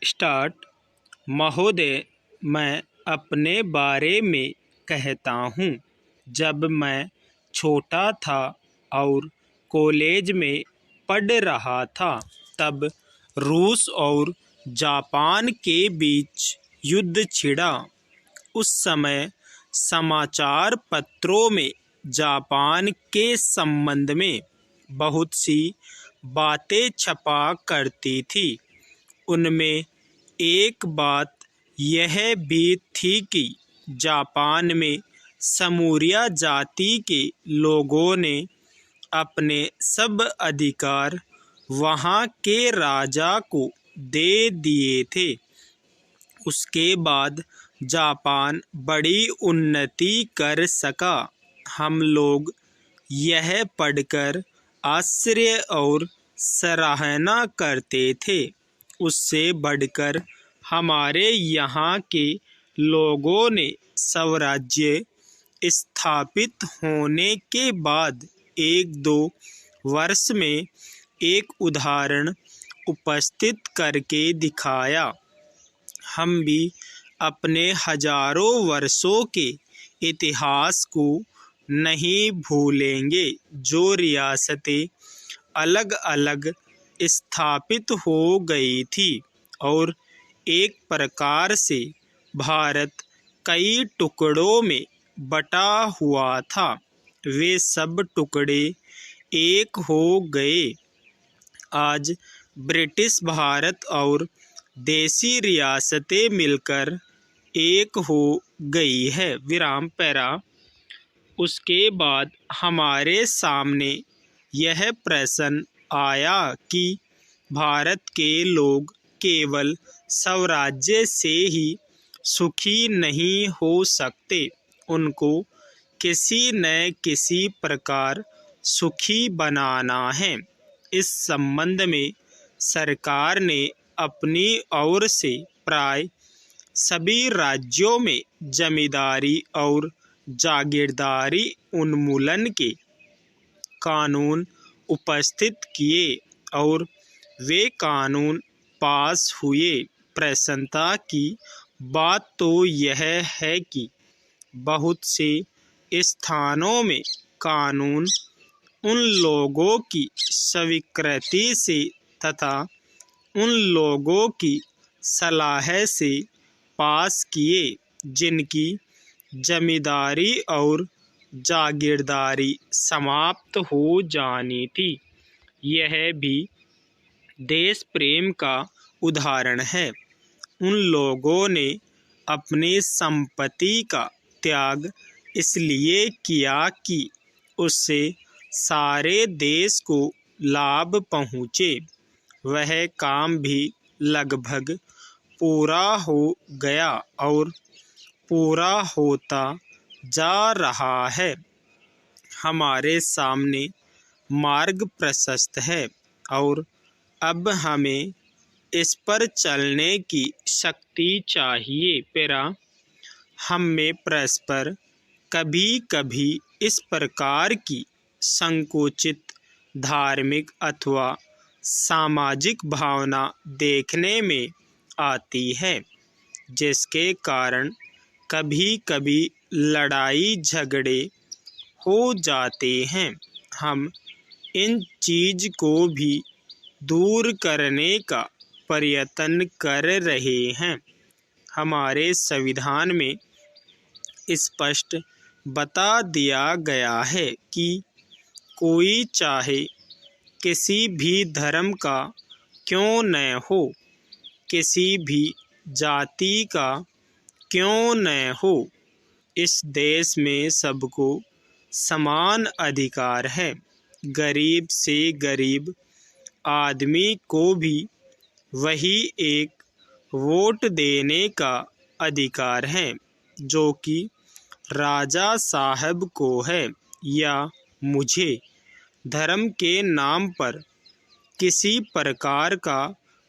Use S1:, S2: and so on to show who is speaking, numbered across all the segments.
S1: Start. महोदय, मैं अपने बारे में कहता हूँ। जब मैं छोटा था और कॉलेज में पढ़ रहा था, तब रूस और जापान के बीच युद्ध छिड़ा। उस समय समाचार पत्रों में जापान के संबंध में बहुत सी बातें छपा करती थी। उनमें एक बात यह भी थी कि जापान में समूरिया जाति के लोगों ने अपने सब अधिकार वहाँ के राजा को दे दिए थे। उसके बाद जापान बड़ी उन्नति कर सका। हम लोग यह पढ़कर आश्चर्य और सराहना करते थे। उससे बढ़कर हमारे यहाँ के लोगों ने स्वराज्य स्थापित होने के बाद 1-2 वर्ष में एक उदाहरण उपस्थित करके दिखाया। हम भी अपने हजारों वर्षों के इतिहास को नहीं भूलेंगे। जो रियासतें अलग अलग स्थापित हो गई थी और एक प्रकार से भारत कई टुकड़ों में बटा हुआ था, वे सब टुकड़े एक हो गए। आज ब्रिटिश भारत और देसी रियासतें मिलकर एक हो गई है। विराम पैरा। उसके बाद हमारे सामने यह प्रश्न आया कि भारत के लोग केवल स्वराज्य से ही सुखी नहीं हो सकते, उनको किसी न किसी प्रकार सुखी बनाना है। इस संबंध में सरकार ने अपनी ओर से प्राय सभी राज्यों में जमींदारी और जागीरदारी उन्मूलन के कानून उपस्थित किए और वे कानून पास हुए। प्रसन्नता की बात तो यह है कि बहुत से स्थानों में कानून उन लोगों की स्वीकृति से तथा उन लोगों की सलाह से पास किए जिनकी जमींदारी और जागीरदारी समाप्त हो जानी थी। यह भी देश प्रेम का उदाहरण है। उन लोगों ने अपनी संपत्ति का त्याग इसलिए किया कि उससे सारे देश को लाभ पहुँचे। वह काम भी लगभग पूरा हो गया और पूरा होता जा रहा है। हमारे सामने मार्ग प्रशस्त है और अब हमें इस पर चलने की शक्ति चाहिए। पैरा। हम में परस्पर कभी कभी इस प्रकार की संकुचित धार्मिक अथवा सामाजिक भावना देखने में आती है, जिसके कारण कभी कभी लड़ाई झगड़े हो जाते हैं। हम इन चीज़ को भी दूर करने का प्रयत्न कर रहे हैं। हमारे संविधान में स्पष्ट बता दिया गया है कि कोई चाहे किसी भी धर्म का क्यों न हो, किसी भी जाति का क्यों न हो, इस देश में सबको समान अधिकार है। गरीब से गरीब आदमी को भी वही एक वोट देने का अधिकार है जो कि राजा साहब को है या मुझे। धर्म के नाम पर किसी प्रकार का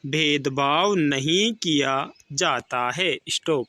S1: भेदभाव नहीं किया जाता है। स्टॉप।